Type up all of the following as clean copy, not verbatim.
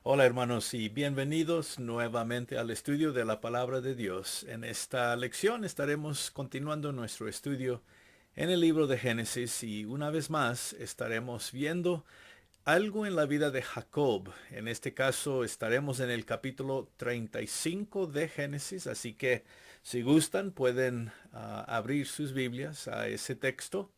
Hola hermanos y bienvenidos nuevamente al estudio de la palabra de Dios. En esta lección estaremos continuando nuestro estudio en el libro de Génesis y una vez más estaremos viendo algo en la vida de Jacob. En este caso estaremos en el capítulo 35 de Génesis, así que si gustan pueden abrir sus Biblias a ese texto.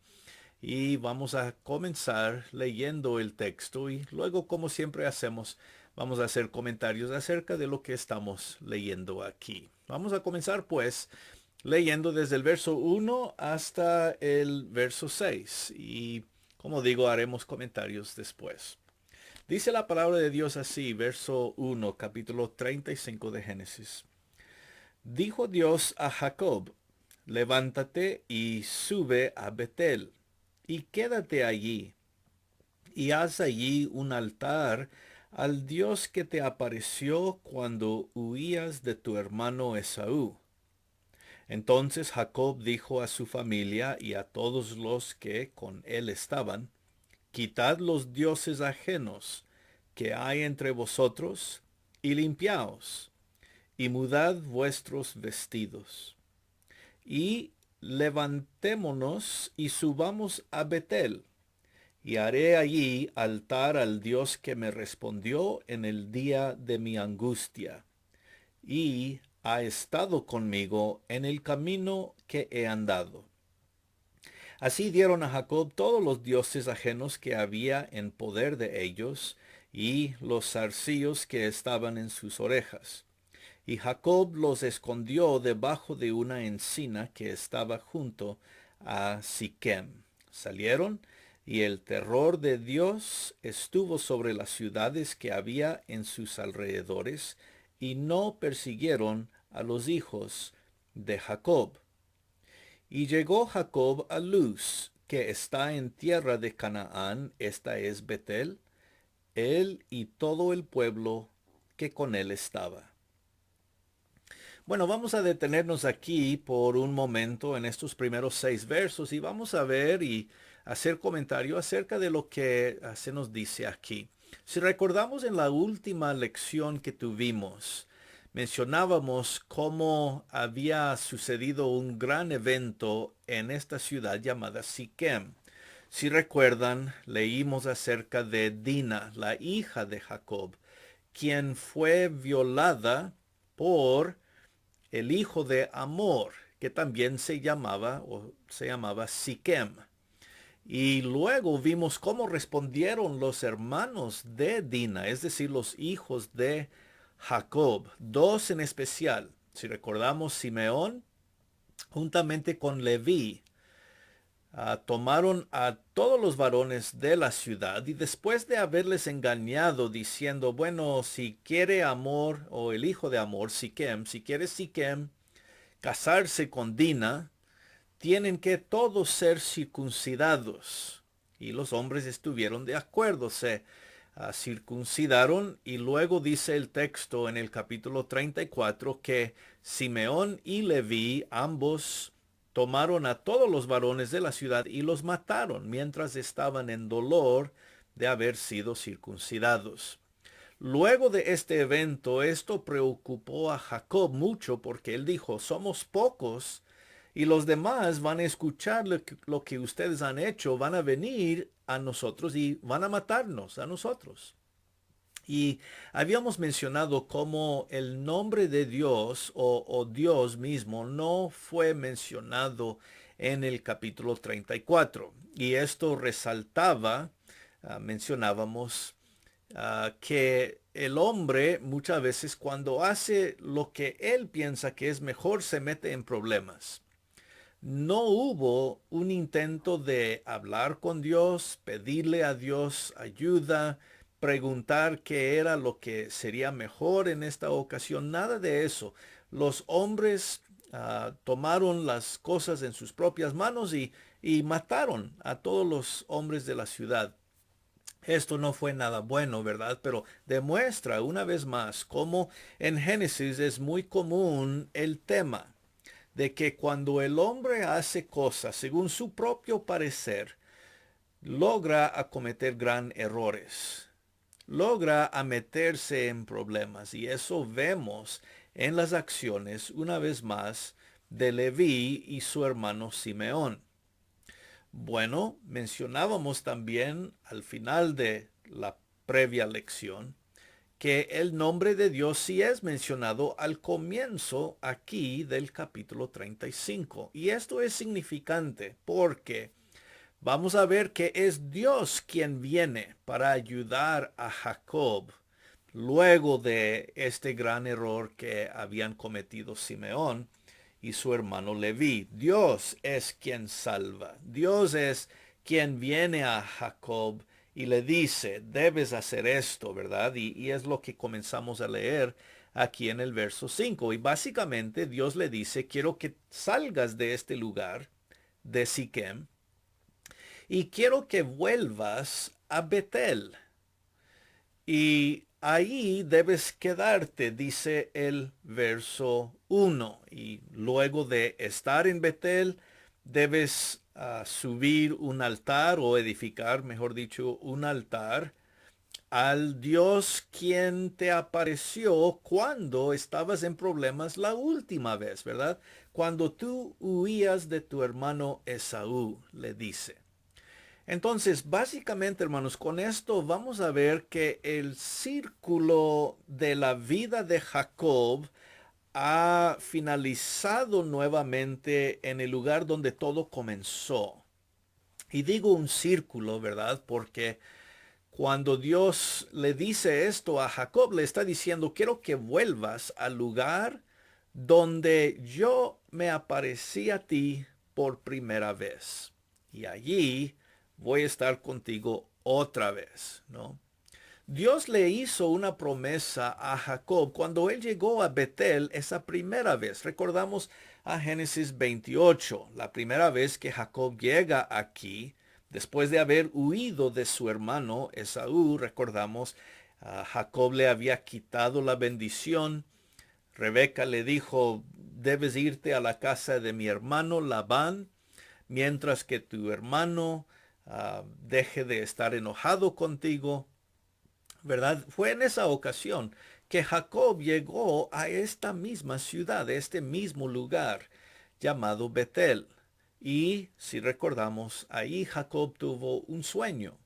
Y vamos a comenzar leyendo el texto y luego, como siempre hacemos, vamos a hacer comentarios acerca de lo que estamos leyendo aquí. Vamos a comenzar pues leyendo desde el verso 1 hasta el verso 6 y como digo, haremos comentarios después. Dice la palabra de Dios así, verso 1, capítulo 35 de Génesis. Dijo Dios a Jacob, levántate y sube a Betel y quédate allí, y haz allí un altar al Dios que te apareció cuando huías de tu hermano Esaú. Entonces Jacob dijo a su familia y a todos los que con él estaban, quitad los dioses ajenos que hay entre vosotros, y limpiaos, y mudad vuestros vestidos. Y levantémonos y subamos a Betel, y haré allí altar al Dios que me respondió en el día de mi angustia, y ha estado conmigo en el camino que he andado. Así dieron a Jacob todos los dioses ajenos que había en poder de ellos, y los zarcillos que estaban en sus orejas. Y Jacob los escondió debajo de una encina que estaba junto a Siquem. Salieron, y el terror de Dios estuvo sobre las ciudades que había en sus alrededores, y no persiguieron a los hijos de Jacob. Y llegó Jacob a Luz, que está en tierra de Canaán, esta es Betel, él y todo el pueblo que con él estaba. Bueno, vamos a detenernos aquí por un momento en estos primeros 6 versos y vamos a ver y hacer comentario acerca de lo que se nos dice aquí. Si recordamos en la última lección que tuvimos, mencionábamos cómo había sucedido un gran evento en esta ciudad llamada Siquem. Si recuerdan, leímos acerca de Dina, la hija de Jacob, quien fue violada por el hijo de Amor, que también se llamaba Siquem. Y luego vimos cómo respondieron los hermanos de Dina, es decir, los hijos de Jacob, dos en especial. Si recordamos, Simeón, juntamente con Leví, tomaron a todos los varones de la ciudad y después de haberles engañado diciendo, bueno, si quiere Amor o el hijo de Amor, Siquem, si quiere Siquem casarse con Dina, tienen que todos ser circuncidados. Y los hombres estuvieron de acuerdo, se circuncidaron y luego dice el texto en el capítulo 34 que Simeón y Leví ambos tomaron a todos los varones de la ciudad y los mataron mientras estaban en dolor de haber sido circuncidados. Luego de este evento, esto preocupó a Jacob mucho porque él dijo, somos pocos y los demás van a escuchar lo que ustedes han hecho, van a venir a nosotros y van a matarnos a nosotros. Y habíamos mencionado cómo el nombre de Dios o Dios mismo no fue mencionado en el capítulo 34. Y esto resaltaba, mencionábamos, que el hombre muchas veces cuando hace lo que él piensa que es mejor se mete en problemas. No hubo un intento de hablar con Dios, pedirle a Dios ayuda, preguntar qué era lo que sería mejor en esta ocasión, nada de eso. Los hombres tomaron las cosas en sus propias manos y mataron a todos los hombres de la ciudad. Esto no fue nada bueno, ¿verdad? Pero demuestra una vez más cómo en Génesis es muy común el tema de que cuando el hombre hace cosas según su propio parecer, logra acometer gran errores. logra a meterse en problemas. Y eso vemos en las acciones, una vez más, de Leví y su hermano Simeón. Bueno, mencionábamos también al final de la previa lección que el nombre de Dios sí es mencionado al comienzo aquí del capítulo 35. Y esto es significante porque vamos a ver que es Dios quien viene para ayudar a Jacob luego de este gran error que habían cometido Simeón y su hermano Leví. Dios es quien salva. Dios es quien viene a Jacob y le dice, debes hacer esto, ¿verdad? Y es lo que comenzamos a leer aquí en el verso 5. Y básicamente Dios le dice, quiero que salgas de este lugar, de Siquem, y quiero que vuelvas a Betel. Y ahí debes quedarte, dice el verso 1. Y luego de estar en Betel, debes subir un altar o edificar, mejor dicho, un altar al Dios quien te apareció cuando estabas en problemas la última vez, ¿verdad? Cuando tú huías de tu hermano Esaú, le dice. Entonces, básicamente, hermanos, con esto vamos a ver que el círculo de la vida de Jacob ha finalizado nuevamente en el lugar donde todo comenzó. Y digo un círculo, ¿verdad? Porque cuando Dios le dice esto a Jacob, le está diciendo, quiero que vuelvas al lugar donde yo me aparecí a ti por primera vez. Y allí voy a estar contigo otra vez, ¿no? Dios le hizo una promesa a Jacob cuando él llegó a Betel esa primera vez. Recordamos a Génesis 28, la primera vez que Jacob llega aquí, después de haber huido de su hermano Esaú. Recordamos, a Jacob le había quitado la bendición. Rebeca le dijo, debes irte a la casa de mi hermano Labán, mientras que tu hermano deje de estar enojado contigo. ¿Verdad? Fue en esa ocasión que Jacob llegó a esta misma ciudad, a este mismo lugar llamado Betel. Y si recordamos, ahí Jacob tuvo un sueño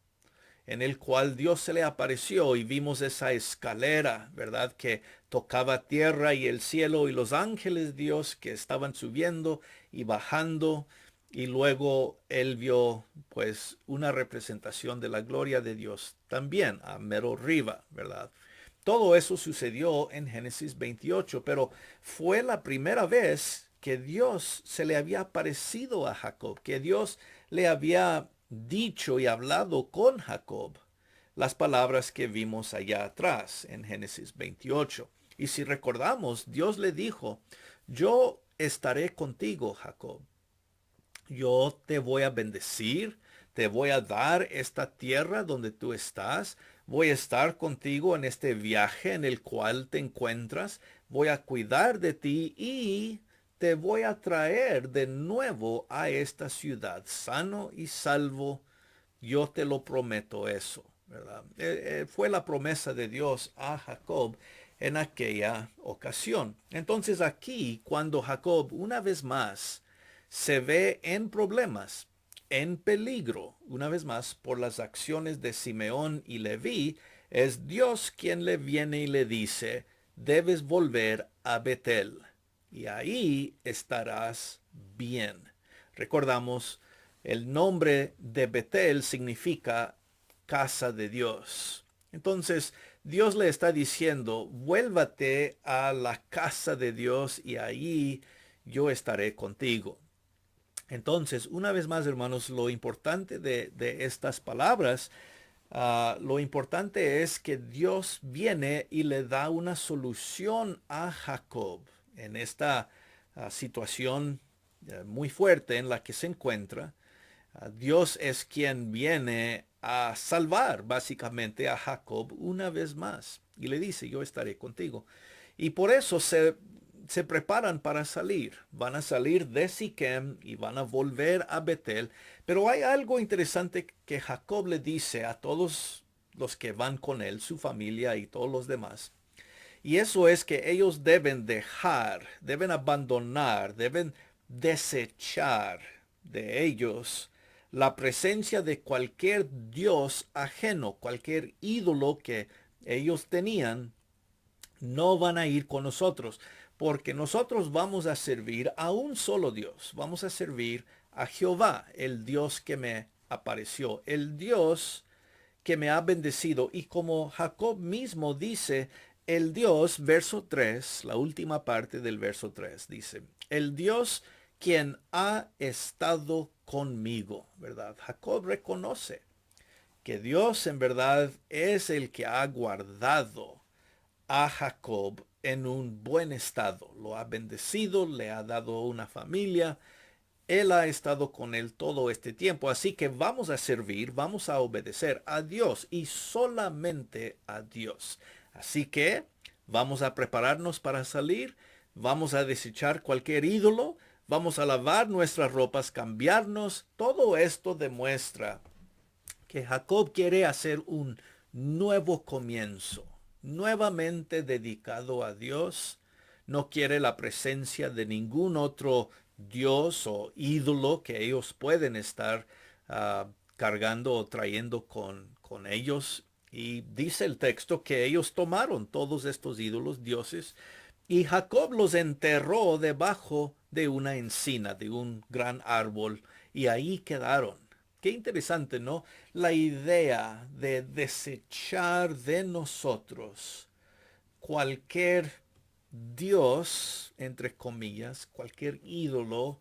en el cual Dios se le apareció y vimos esa escalera, ¿verdad? Que tocaba tierra y el cielo y los ángeles de Dios que estaban subiendo y bajando. Y luego él vio pues una representación de la gloria de Dios también a mero arriba, ¿verdad? Todo eso sucedió en Génesis 28, pero fue la primera vez que Dios se le había aparecido a Jacob, que Dios le había dicho y hablado con Jacob las palabras que vimos allá atrás en Génesis 28. Y si recordamos, Dios le dijo, yo estaré contigo, Jacob. Yo te voy a bendecir, te voy a dar esta tierra donde tú estás, voy a estar contigo en este viaje en el cual te encuentras, voy a cuidar de ti y te voy a traer de nuevo a esta ciudad, sano y salvo. Yo te lo prometo eso, ¿verdad? Fue la promesa de Dios a Jacob en aquella ocasión. Entonces aquí, cuando Jacob una vez más se ve en problemas, en peligro, una vez más, por las acciones de Simeón y Leví, es Dios quien le viene y le dice, debes volver a Betel, y ahí estarás bien. Recordamos, el nombre de Betel significa casa de Dios. Entonces, Dios le está diciendo, vuélvate a la casa de Dios y ahí yo estaré contigo. Entonces, una vez más, hermanos, lo importante de estas palabras, lo importante es que Dios viene y le da una solución a Jacob en esta situación muy fuerte en la que se encuentra. Dios es quien viene a salvar básicamente a Jacob una vez más. Y le dice, yo estaré contigo. Y por eso se preparan para salir. Van a salir de Siquem y van a volver a Betel. Pero hay algo interesante que Jacob le dice a todos los que van con él, su familia y todos los demás. Y eso es que ellos deben dejar, deben abandonar, deben desechar de ellos la presencia de cualquier dios ajeno, cualquier ídolo que ellos tenían. No van a ir con nosotros, porque nosotros vamos a servir a un solo Dios. Vamos a servir a Jehová, el Dios que me apareció, el Dios que me ha bendecido. Y como Jacob mismo dice, el Dios, verso 3, la última parte del verso 3, dice, el Dios quien ha estado conmigo, ¿verdad? Jacob reconoce que Dios en verdad es el que ha guardado a Jacob en un buen estado. Lo ha bendecido, le ha dado una familia. Él ha estado con él todo este tiempo. Así que vamos a servir, vamos a obedecer a Dios y solamente a Dios. Así que vamos a prepararnos para salir. Vamos a desechar cualquier ídolo. Vamos a lavar nuestras ropas, cambiarnos. Todo esto demuestra que Jacob quiere hacer un nuevo comienzo, nuevamente dedicado a Dios. No quiere la presencia de ningún otro Dios o ídolo que ellos pueden estar cargando o trayendo con ellos. Y dice el texto que ellos tomaron todos estos ídolos, dioses, y Jacob los enterró debajo de una encina, de un gran árbol, y ahí quedaron. Qué interesante, ¿no? La idea de desechar de nosotros cualquier Dios, entre comillas, cualquier ídolo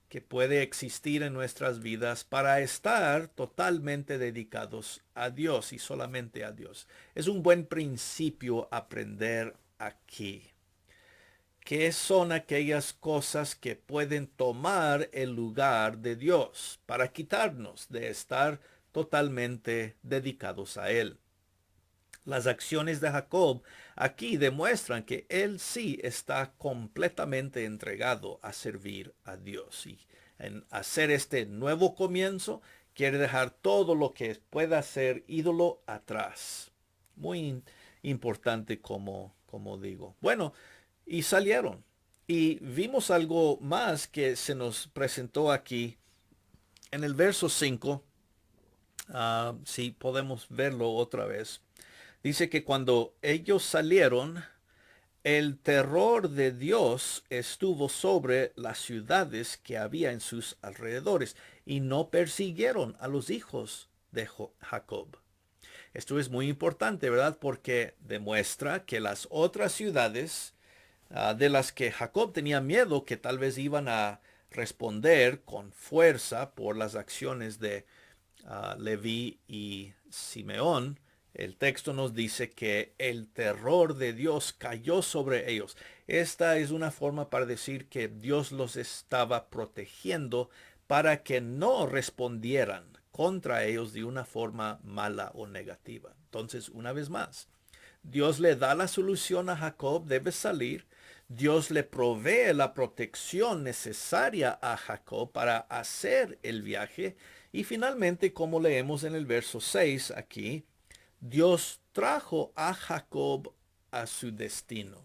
que puede existir en nuestras vidas para estar totalmente dedicados a Dios y solamente a Dios. Es un buen principio aprender aquí. ¿Qué son aquellas cosas que pueden tomar el lugar de Dios para quitarnos de estar totalmente dedicados a Él? Las acciones de Jacob aquí demuestran que él sí está completamente entregado a servir a Dios. Y en hacer este nuevo comienzo, quiere dejar todo lo que pueda ser ídolo atrás. Muy importante como digo. Bueno, y salieron. Y vimos algo más que se nos presentó aquí en el verso 5. Si podemos verlo otra vez. Dice que cuando ellos salieron, el terror de Dios estuvo sobre las ciudades que había en sus alrededores y no persiguieron a los hijos de Jacob. Esto es muy importante, ¿verdad? Porque demuestra que las otras ciudades de las que Jacob tenía miedo que tal vez iban a responder con fuerza por las acciones de Leví y Simeón, el texto nos dice que el terror de Dios cayó sobre ellos. Esta es una forma para decir que Dios los estaba protegiendo para que no respondieran contra ellos de una forma mala o negativa. Entonces, una vez más, Dios le da la solución a Jacob, debe salir. Dios le provee la protección necesaria a Jacob para hacer el viaje. Y finalmente, como leemos en el verso 6 aquí, Dios trajo a Jacob a su destino.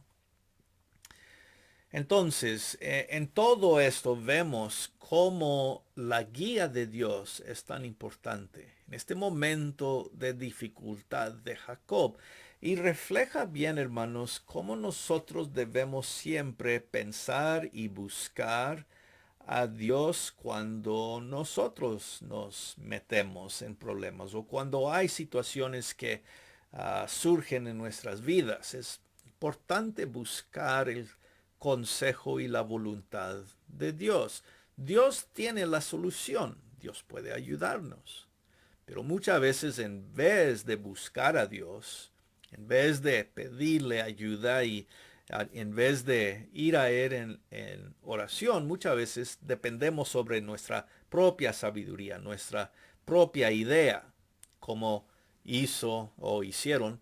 Entonces, en todo esto vemos cómo la guía de Dios es tan importante en este momento de dificultad de Jacob. Y refleja bien, hermanos, cómo nosotros debemos siempre pensar y buscar a Dios cuando nosotros nos metemos en problemas o cuando hay situaciones que surgen en nuestras vidas. Es importante buscar el consejo y la voluntad de Dios. Dios tiene la solución. Dios puede ayudarnos. Pero muchas veces en vez de buscar a Dios, en vez de pedirle ayuda y en vez de ir a Él en oración, muchas veces dependemos sobre nuestra propia sabiduría, nuestra propia idea, como hizo o hicieron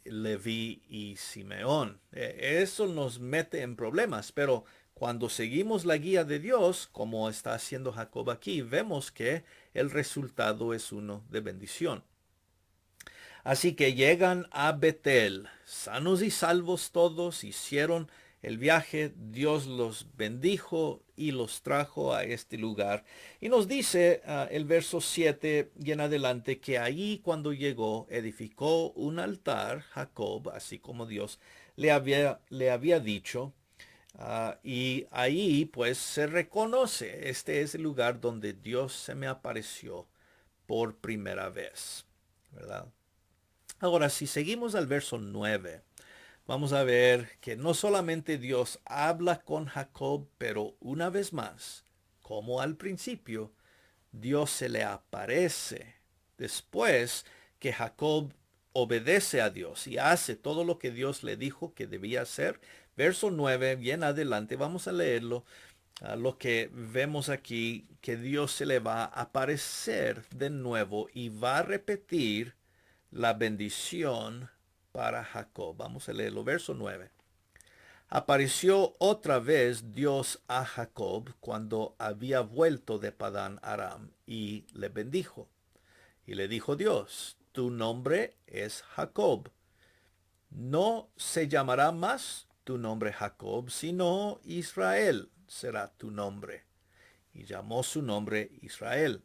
Leví y Simeón. Eso nos mete en problemas, pero cuando seguimos la guía de Dios, como está haciendo Jacob aquí, vemos que el resultado es uno de bendición. Así que llegan a Betel, sanos y salvos todos, hicieron el viaje, Dios los bendijo y los trajo a este lugar. Y nos dice el verso 7 y en adelante que ahí cuando llegó edificó un altar, Jacob, así como Dios le había dicho. Y ahí pues se reconoce, este es el lugar donde Dios se me apareció por primera vez, ¿verdad? Ahora, si seguimos al verso 9, vamos a ver que no solamente Dios habla con Jacob, pero una vez más, como al principio, Dios se le aparece después que Jacob obedece a Dios y hace todo lo que Dios le dijo que debía hacer. Verso 9, bien adelante, vamos a leerlo. Lo que vemos aquí, que Dios se le va a aparecer de nuevo y va a repetir la bendición para Jacob. Vamos a leerlo, verso 9. Apareció otra vez Dios a Jacob cuando había vuelto de Padán Aram y le bendijo. Y le dijo Dios, tu nombre es Jacob. No se llamará más tu nombre Jacob, sino Israel será tu nombre. Y llamó su nombre Israel.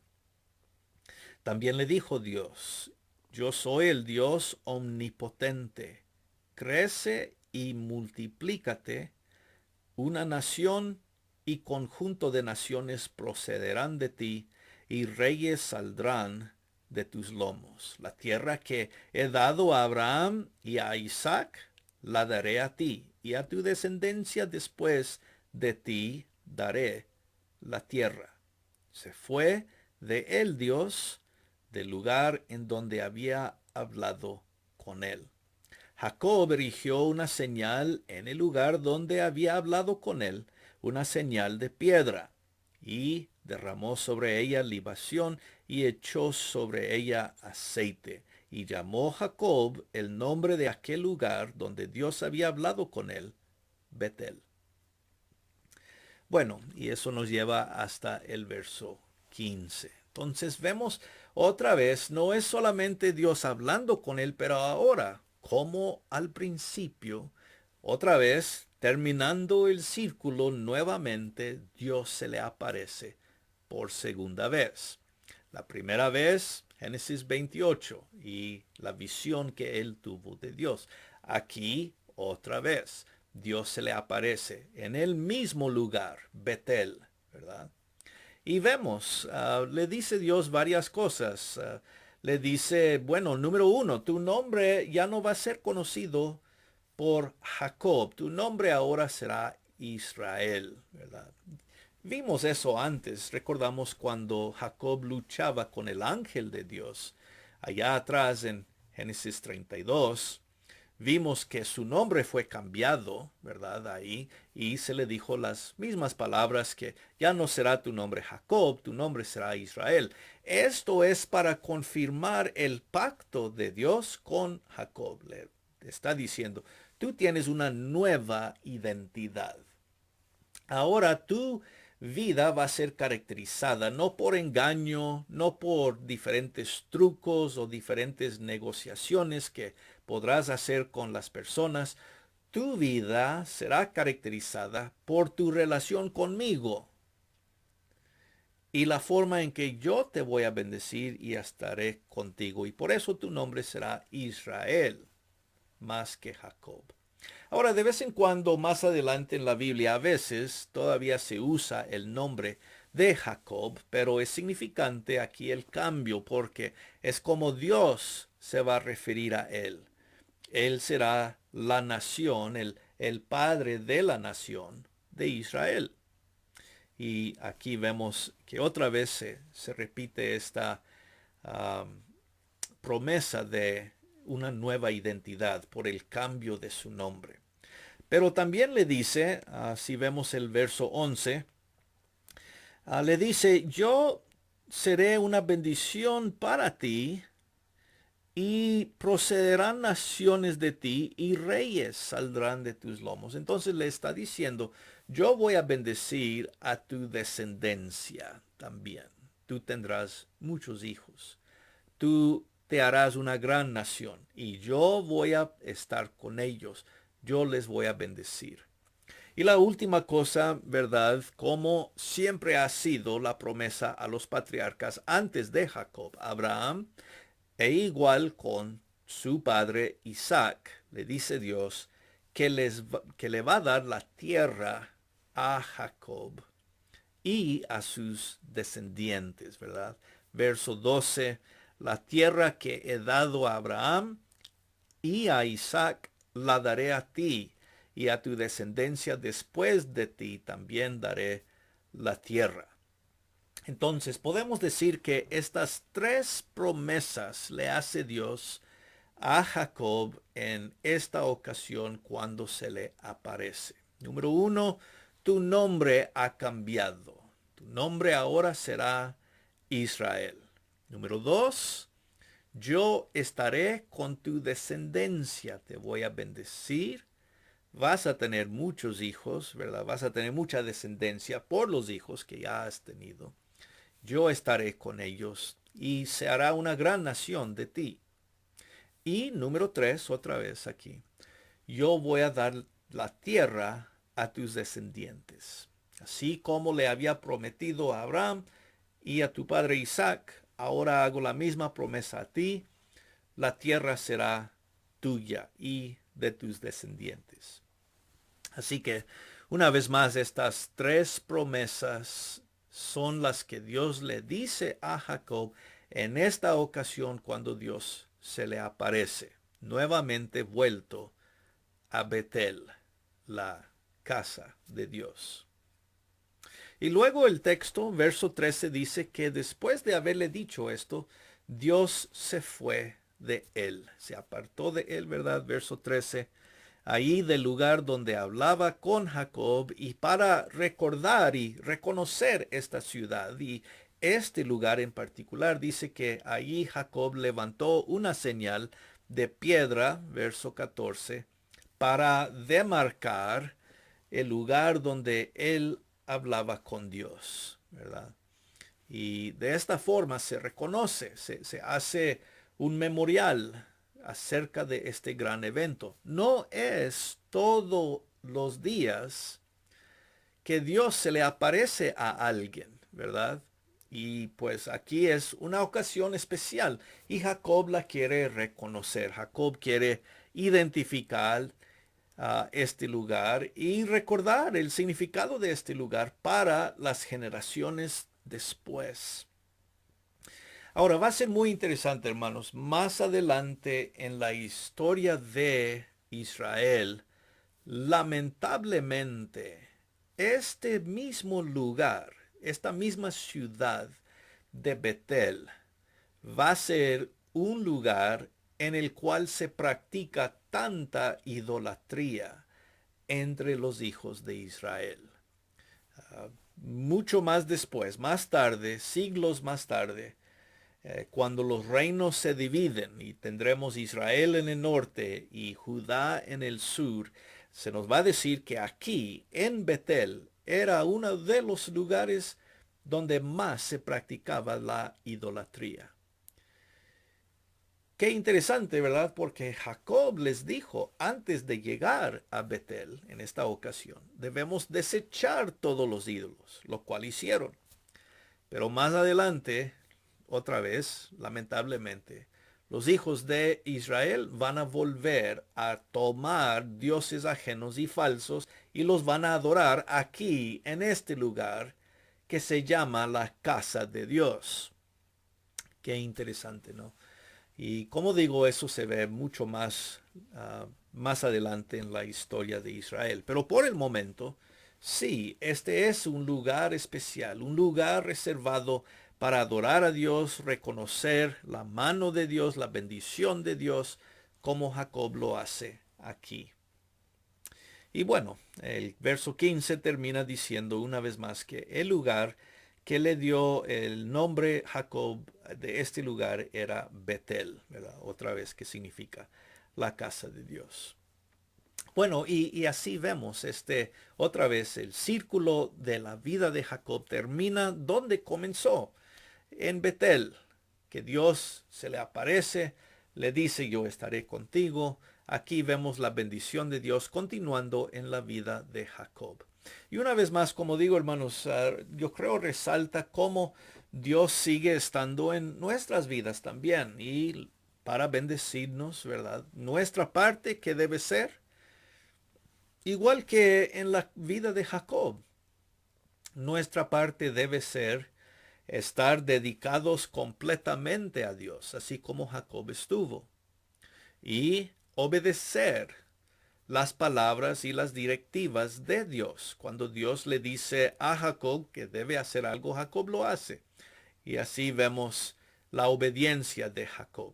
También le dijo Dios, yo soy el Dios omnipotente. Crece y multiplícate. Una nación y conjunto de naciones procederán de ti, y reyes saldrán de tus lomos. La tierra que he dado a Abraham y a Isaac, la daré a ti, y a tu descendencia después de ti daré la tierra. Se fue de él Dios del lugar en donde había hablado con él. Jacob erigió una señal en el lugar donde había hablado con él, una señal de piedra, y derramó sobre ella libación y echó sobre ella aceite. Y llamó Jacob el nombre de aquel lugar donde Dios había hablado con él, Betel. Bueno, y eso nos lleva hasta el verso 15. Entonces vemos otra vez, no es solamente Dios hablando con él, pero ahora, como al principio, otra vez, terminando el círculo nuevamente, Dios se le aparece por segunda vez. La primera vez, Génesis 28, y la visión que él tuvo de Dios. Aquí, otra vez, Dios se le aparece en el mismo lugar, Betel, ¿verdad? Y vemos, le dice Dios varias cosas. Le dice, bueno, número uno, tu nombre ya no va a ser conocido por Jacob, tu nombre ahora será Israel, ¿verdad? Vimos eso antes, recordamos cuando Jacob luchaba con el ángel de Dios. Allá atrás en Génesis 32, vimos que su nombre fue cambiado, ¿verdad? Ahí, y se le dijo las mismas palabras que ya no será tu nombre Jacob, tu nombre será Israel. Esto es para confirmar el pacto de Dios con Jacob. Le está diciendo, tú tienes una nueva identidad. Ahora tu vida va a ser caracterizada no por engaño, no por diferentes trucos o diferentes negociaciones que podrás hacer con las personas. Tu vida será caracterizada por tu relación conmigo y la forma en que yo te voy a bendecir y estaré contigo. Y por eso tu nombre será Israel más que Jacob. Ahora, de vez en cuando, más adelante en la Biblia, a veces todavía se usa el nombre de Jacob, pero es significante aquí el cambio porque es como Dios se va a referir a él. Él será la nación, el padre de la nación de Israel. Y aquí vemos que otra vez se repite esta promesa de una nueva identidad por el cambio de su nombre. Pero también le dice, si vemos el verso 11, le dice, yo seré una bendición para ti y procederán naciones de ti y reyes saldrán de tus lomos. Entonces le está diciendo, yo voy a bendecir a tu descendencia también. Tú tendrás muchos hijos. Tu te harás una gran nación, y yo voy a estar con ellos, yo les voy a bendecir. Y la última cosa, ¿verdad? Como siempre ha sido la promesa a los patriarcas antes de Jacob, Abraham, e igual con su padre Isaac, le dice Dios que le va a dar la tierra a Jacob y a sus descendientes, ¿verdad? Verso 12, la tierra que he dado a Abraham y a Isaac la daré a ti, y a tu descendencia después de ti también daré la tierra. Entonces podemos decir que estas tres promesas le hace Dios a Jacob en esta ocasión cuando se le aparece. Número uno, tu nombre ha cambiado. Tu nombre ahora será Israel. Número dos, yo estaré con tu descendencia. Te voy a bendecir. Vas a tener muchos hijos, ¿verdad? Vas a tener mucha descendencia por los hijos que ya has tenido. Yo estaré con ellos y se hará una gran nación de ti. Y número tres, otra vez aquí, yo voy a dar la tierra a tus descendientes. Así como le había prometido a Abraham y a tu padre Isaac, ahora hago la misma promesa a ti. La tierra será tuya y de tus descendientes. Así que, una vez más, estas tres promesas son las que Dios le dice a Jacob en esta ocasión cuando Dios se le aparece, nuevamente vuelto a Betel, la casa de Dios. Y luego el texto, verso 13, dice que después de haberle dicho esto, Dios se fue de él, se apartó de él, ¿verdad? Verso 13, ahí del lugar donde hablaba con Jacob, y para recordar y reconocer esta ciudad y este lugar en particular, dice que allí Jacob levantó una señal de piedra, verso 14, para demarcar el lugar donde él hablaba con Dios, ¿verdad? Y de esta forma se reconoce, se hace un memorial acerca de este gran evento. No es todos los días que Dios se le aparece a alguien, ¿verdad? Y pues aquí es una ocasión especial y Jacob la quiere reconocer. Jacob quiere identificar este lugar y recordar el significado de este lugar para las generaciones después. Ahora va a ser muy interesante, hermanos. Más adelante en la historia de Israel, lamentablemente, este mismo lugar, esta misma ciudad de Betel, va a ser un lugar en el cual se practica tanta idolatría entre los hijos de Israel. Mucho más después, más tarde, siglos más tarde, cuando los reinos se dividen y tendremos Israel en el norte y Judá en el sur, se nos va a decir que aquí en Betel era uno de los lugares donde más se practicaba la idolatría. Qué interesante, ¿verdad? Porque Jacob les dijo antes de llegar a Betel en esta ocasión, debemos desechar todos los ídolos, lo cual hicieron. Pero más adelante, otra vez, lamentablemente, los hijos de Israel van a volver a tomar dioses ajenos y falsos y los van a adorar aquí, en este lugar que se llama la casa de Dios. Qué interesante, ¿no? Y como digo, eso se ve mucho más adelante en la historia de Israel. Pero por el momento, sí, este es un lugar especial, un lugar reservado para adorar a Dios, reconocer la mano de Dios, la bendición de Dios, como Jacob lo hace aquí. Y bueno, el verso 15 termina diciendo una vez más que el lugar que le dio el nombre Jacob de este lugar era Betel, ¿verdad? Otra vez que significa la casa de Dios. Bueno, y así vemos otra vez el círculo de la vida de Jacob termina donde comenzó, en Betel, que Dios se le aparece, le dice yo estaré contigo. Aquí vemos la bendición de Dios continuando en la vida de Jacob. Y una vez más, como digo, hermanos, yo creo resalta cómo Dios sigue estando en nuestras vidas también y para bendecirnos, ¿verdad? Nuestra parte que debe ser igual que en la vida de Jacob. Nuestra parte debe ser estar dedicados completamente a Dios, así como Jacob estuvo, y obedecer las palabras y las directivas de Dios. Cuando Dios le dice a Jacob que debe hacer algo, Jacob lo hace. Y así vemos la obediencia de Jacob.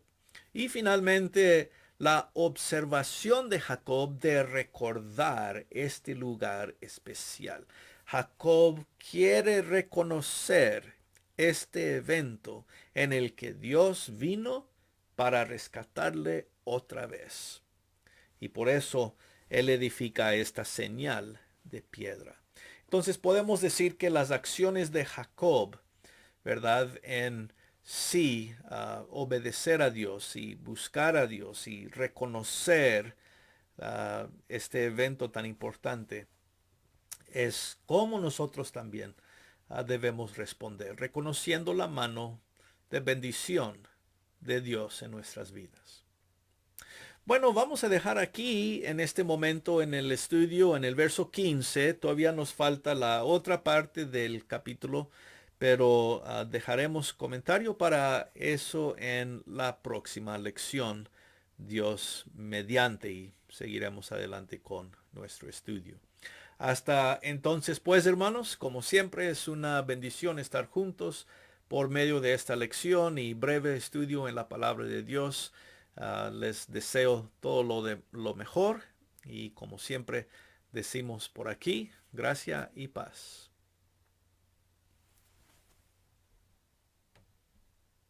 Y finalmente, la observación de Jacob de recordar este lugar especial. Jacob quiere reconocer este evento en el que Dios vino para rescatarle otra vez. Y por eso él edifica esta señal de piedra. Entonces podemos decir que las acciones de Jacob, ¿verdad? En sí, obedecer a Dios y buscar a Dios y reconocer este evento tan importante, es como nosotros también debemos responder, reconociendo la mano de bendición de Dios en nuestras vidas. Bueno, vamos a dejar aquí en este momento en el estudio, en el verso 15. Todavía nos falta la otra parte del capítulo, pero dejaremos comentario para eso en la próxima lección, Dios mediante, y seguiremos adelante con nuestro estudio. Hasta entonces, pues, hermanos, como siempre es una bendición estar juntos por medio de esta lección y breve estudio en la palabra de Dios. Les deseo todo lo mejor y como siempre decimos por aquí, gracia y paz.